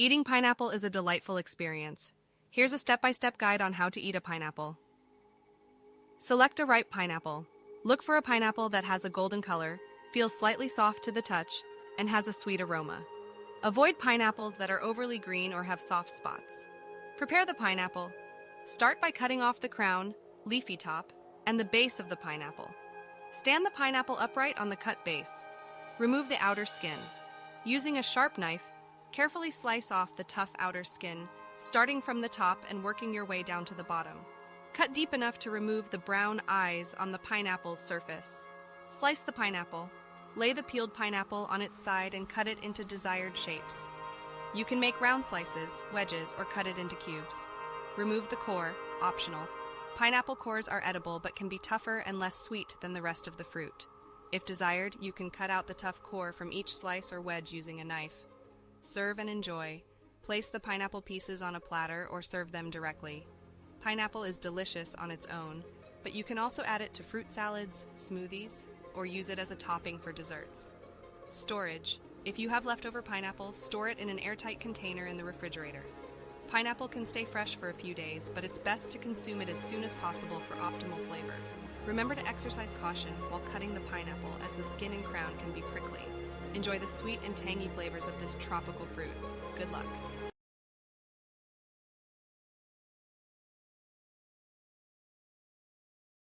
Eating pineapple is a delightful experience. Here's a step-by-step guide on how to eat a pineapple. Select a ripe pineapple. Look for a pineapple that has a golden color, feels slightly soft to the touch, and has a sweet aroma. Avoid pineapples that are overly green or have soft spots. Prepare the pineapple. Start by cutting off the crown, leafy top, and the base of the pineapple. Stand the pineapple upright on the cut base. Remove the outer skin. Using a sharp knife, carefully slice off the tough outer skin, starting from the top and working your way down to the bottom. Cut deep enough to remove the brown eyes on the pineapple's surface. Slice the pineapple. Lay the peeled pineapple on its side and cut it into desired shapes. You can make round slices, wedges, or cut it into cubes. Remove the core, optional. Pineapple cores are edible but can be tougher and less sweet than the rest of the fruit. If desired, you can cut out the tough core from each slice or wedge using a knife. Serve and enjoy. Place the pineapple pieces on a platter or serve them directly. Pineapple is delicious on its own, but you can also add it to fruit salads, smoothies, or use it as a topping for desserts. Storage. If you have leftover pineapple, store it in an airtight container in the refrigerator. Pineapple can stay fresh for a few days, but it's best to consume it as soon as possible for optimal flavor. Remember to exercise caution while cutting the pineapple, as the skin and crown can be prickly. Enjoy the sweet and tangy flavors of this tropical fruit. Good luck.